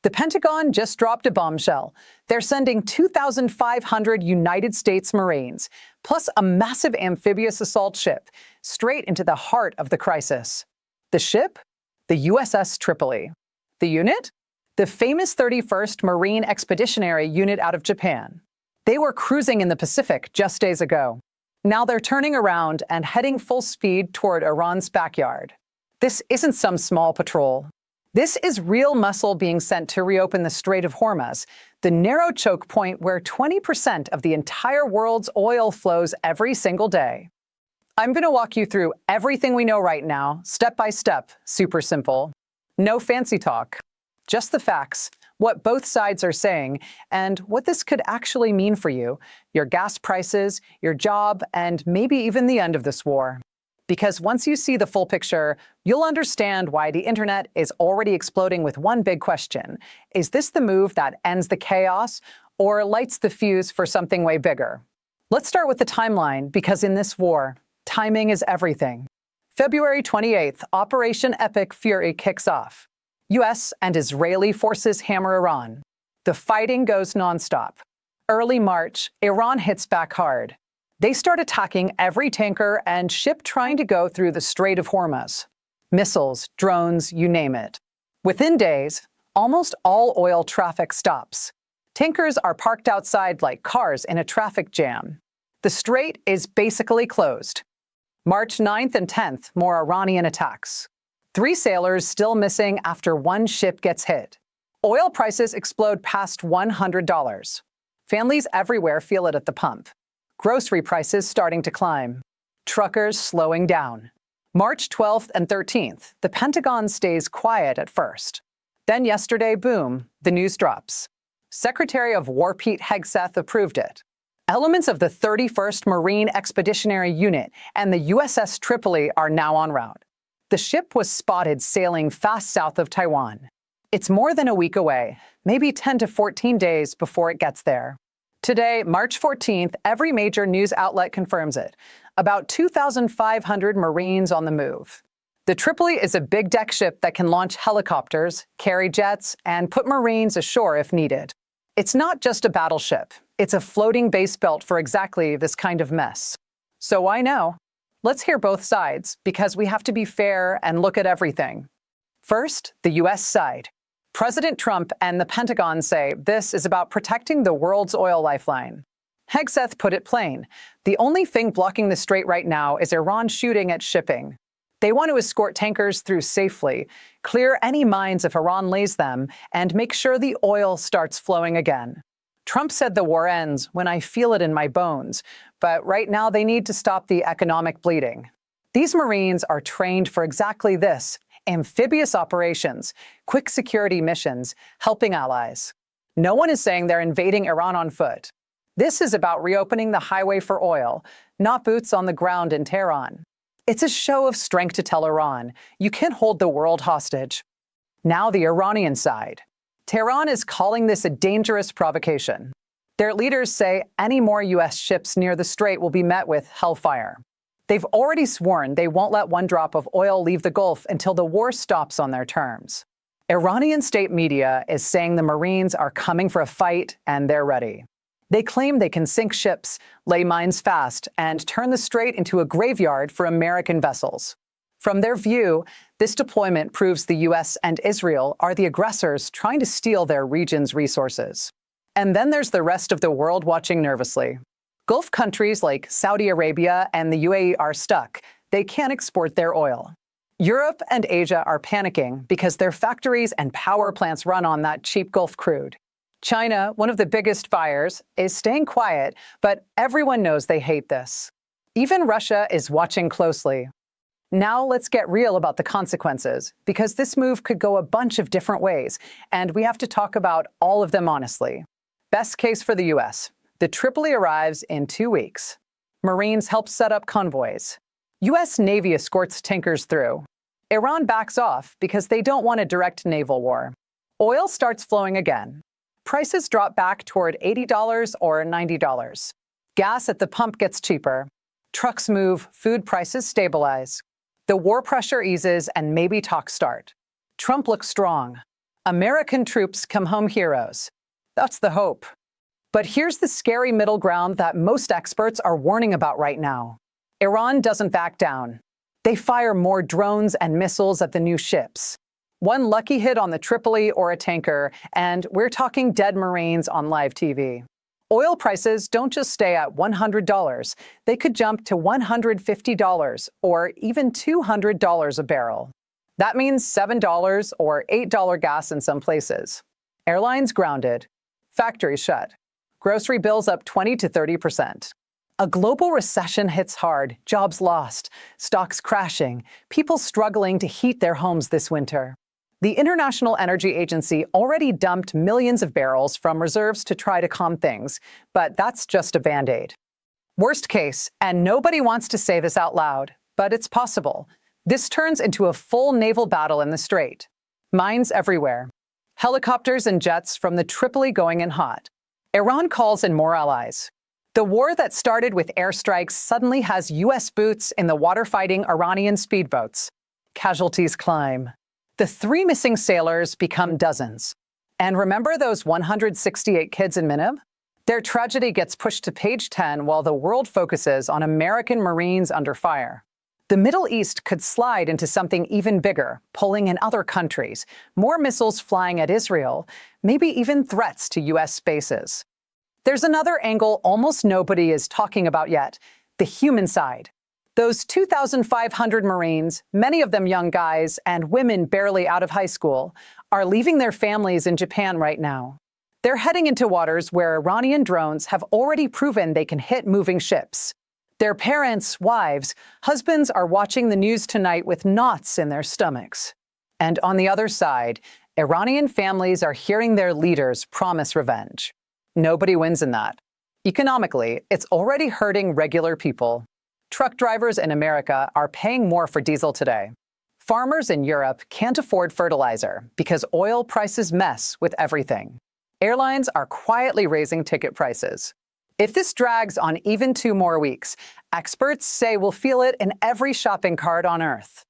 The Pentagon just dropped a bombshell. They're sending 2,500 United States Marines, plus a massive amphibious assault ship, straight into the heart of the crisis. The ship? The USS Tripoli. The unit? The famous 31st Marine Expeditionary Unit out of Japan. They were cruising in the Pacific just days ago. Now they're turning around and heading full speed toward Iran's backyard. This isn't some small patrol. This is real muscle being sent to reopen the Strait of Hormuz, the narrow choke point where 20% of the entire world's oil flows every single day. I'm going to walk you through everything we know right now, step by step, super simple. No fancy talk, just the facts, what both sides are saying, and what this could actually mean for you, your gas prices, your job, and maybe even the end of this war. Because once you see the full picture, you'll understand why the internet is already exploding with one big question. Is this the move that ends the chaos or lights the fuse for something way bigger? Let's start with the timeline, because in this war, timing is everything. February 28th, Operation Epic Fury kicks off. U.S. and Israeli forces hammer Iran. The fighting goes nonstop. Early March, Iran hits back hard. They start attacking every tanker and ship trying to go through the Strait of Hormuz. Missiles, drones, you name it. Within days, almost all oil traffic stops. Tankers are parked outside like cars in a traffic jam. The strait is basically closed. March 9th and 10th, more Iranian attacks. 3 sailors still missing after 1 ship gets hit. Oil prices explode past $100. Families everywhere feel it at the pump. Grocery prices starting to climb. Truckers slowing down. March 12th and 13th, the Pentagon stays quiet at first. Then yesterday, boom, the news drops. Secretary of War Pete Hegseth approved it. Elements of the 31st Marine Expeditionary Unit and the USS Tripoli are now en route. The ship was spotted sailing fast south of Taiwan. It's more than a week away, maybe 10 to 14 days before it gets there. Today, March 14th, every major news outlet confirms it. About 2,500 Marines on the move. The Tripoli is a big deck ship that can launch helicopters, carry jets, and put Marines ashore if needed. It's not just a battleship. It's a floating base built for exactly this kind of mess. So why now? Let's hear both sides, because we have to be fair and look at everything. First, the U.S. side. President Trump and the Pentagon say this is about protecting the world's oil lifeline. Hegseth put it plain. The only thing blocking the strait right now is Iran shooting at shipping. They want to escort tankers through safely, clear any mines if Iran lays them, and make sure the oil starts flowing again. Trump said the war ends when I feel it in my bones, but right now they need to stop the economic bleeding. These Marines are trained for exactly this: amphibious operations, quick security missions, helping allies. No one is saying they're invading Iran on foot. This is about reopening the highway for oil, not boots on the ground in Tehran. It's a show of strength to tell Iran, you can't hold the world hostage. Now the Iranian side. Tehran is calling this a dangerous provocation. Their leaders say any more U.S. ships near the strait will be met with hellfire. They've already sworn they won't let one drop of oil leave the Gulf until the war stops on their terms. Iranian state media is saying the Marines are coming for a fight and they're ready. They claim they can sink ships, lay mines fast, and turn the strait into a graveyard for American vessels. From their view, this deployment proves the U.S. and Israel are the aggressors trying to steal their region's resources. And then there's the rest of the world watching nervously. Gulf countries like Saudi Arabia and the UAE are stuck. They can't export their oil. Europe and Asia are panicking because their factories and power plants run on that cheap Gulf crude. China, one of the biggest buyers, is staying quiet, but everyone knows they hate this. Even Russia is watching closely. Now let's get real about the consequences, because this move could go a bunch of different ways, and we have to talk about all of them honestly. Best case for the U.S. The Tripoli arrives in 2 weeks. Marines help set up convoys. U.S. Navy escorts tankers through. Iran backs off because they don't want a direct naval war. Oil starts flowing again. Prices drop back toward $80 or $90. Gas at the pump gets cheaper. Trucks move, food prices stabilize. The war pressure eases and maybe talks start. Trump looks strong. American troops come home heroes. That's the hope. But here's the scary middle ground that most experts are warning about right now. Iran doesn't back down. They fire more drones and missiles at the new ships. One lucky hit on the Tripoli or a tanker, and we're talking dead Marines on live TV. Oil prices don't just stay at $100. They could jump to $150 or even $200 a barrel. That means $7 or $8 gas in some places. Airlines grounded. Factories shut. Grocery bills up 20 to 30%. A global recession hits hard, jobs lost, stocks crashing, people struggling to heat their homes this winter. The International Energy Agency already dumped millions of barrels from reserves to try to calm things, but that's just a Band-Aid. Worst case, and nobody wants to say this out loud, but it's possible, this turns into a full naval battle in the Strait. Mines everywhere. Helicopters and jets from the Tripoli going in hot. Iran calls in more allies. The war that started with airstrikes suddenly has U.S. boots in the water-fighting Iranian speedboats. Casualties climb. The 3 missing sailors become dozens. And remember those 168 kids in Minib? Their tragedy gets pushed to page 10 while the world focuses on American Marines under fire. The Middle East could slide into something even bigger, pulling in other countries, more missiles flying at Israel, maybe even threats to U.S. bases. There's another angle almost nobody is talking about yet, the human side. Those 2,500 Marines, many of them young guys and women barely out of high school, are leaving their families in Japan right now. They're heading into waters where Iranian drones have already proven they can hit moving ships. Their parents, wives, husbands are watching the news tonight with knots in their stomachs. And on the other side, Iranian families are hearing their leaders promise revenge. Nobody wins in that. Economically, it's already hurting regular people. Truck drivers in America are paying more for diesel today. Farmers in Europe can't afford fertilizer because oil prices mess with everything. Airlines are quietly raising ticket prices. If this drags on even 2 more weeks, experts say we'll feel it in every shopping cart on Earth.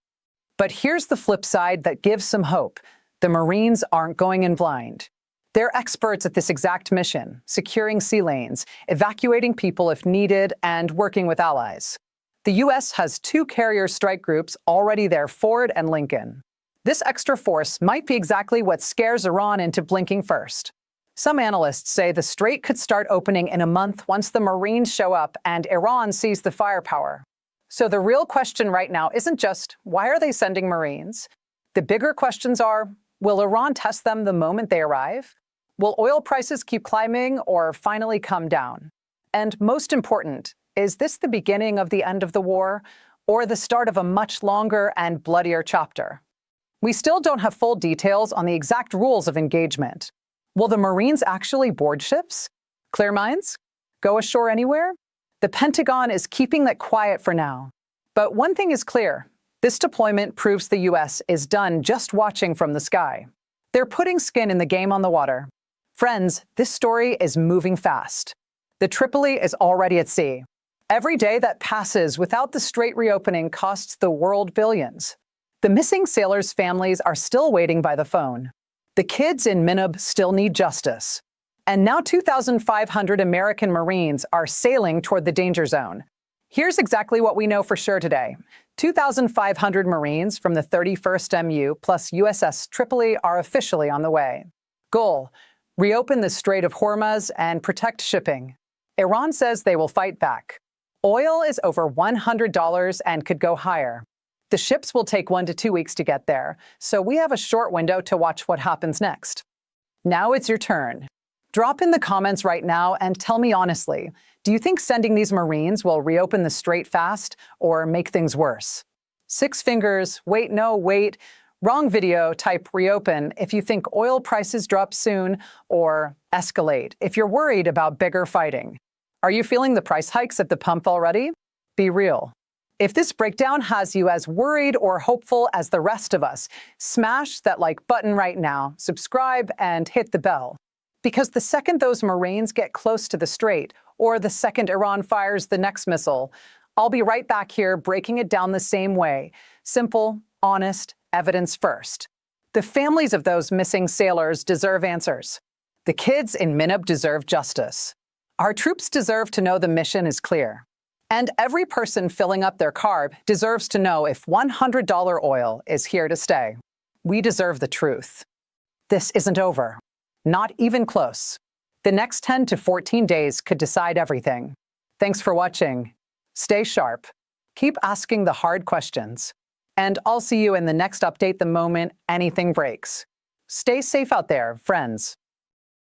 But here's the flip side that gives some hope. The Marines aren't going in blind. They're experts at this exact mission, securing sea lanes, evacuating people if needed, and working with allies. The U.S. has 2 carrier strike groups already there, Ford and Lincoln. This extra force might be exactly what scares Iran into blinking first. Some analysts say the Strait could start opening in a month once the Marines show up and Iran sees the firepower. So the real question right now isn't just, why are they sending Marines? The bigger questions are, will Iran test them the moment they arrive? Will oil prices keep climbing or finally come down? And most important, is this the beginning of the end of the war or the start of a much longer and bloodier chapter? We still don't have full details on the exact rules of engagement. Will the Marines actually board ships? Clear mines? Go ashore anywhere? The Pentagon is keeping that quiet for now. But one thing is clear. This deployment proves the U.S. is done just watching from the sky. They're putting skin in the game on the water. Friends, this story is moving fast. The Tripoli is already at sea. Every day that passes without the Strait reopening costs the world billions. The missing sailors' families are still waiting by the phone. The kids in Minib still need justice. And now 2,500 American Marines are sailing toward the danger zone. Here's exactly what we know for sure today. 2,500 Marines from the 31st MU plus USS Tripoli are officially on the way. Goal: reopen the Strait of Hormuz and protect shipping. Iran says they will fight back. Oil is over $100 and could go higher. The ships will take 1 to 2 weeks to get there, so we have a short window to watch what happens next. Now it's your turn. Drop in the comments right now and tell me honestly, do you think sending these Marines will reopen the Strait fast or make things worse? 6 fingers, wait, no, wait, wrong video, type reopen if you think oil prices drop soon, or escalate if you're worried about bigger fighting. Are you feeling the price hikes at the pump already? Be real. If this breakdown has you as worried or hopeful as the rest of us, smash that like button right now, subscribe, and hit the bell. Because the second those Marines get close to the Strait, or the second Iran fires the next missile, I'll be right back here breaking it down the same way. Simple, honest, evidence first. The families of those missing sailors deserve answers. The kids in Minab deserve justice. Our troops deserve to know the mission is clear. And every person filling up their carb deserves to know if $100 oil is here to stay. We deserve the truth. This isn't over. Not even close. The next 10 to 14 days could decide everything. Thanks for watching. Stay sharp. Keep asking the hard questions. And I'll see you in the next update the moment anything breaks. Stay safe out there, friends.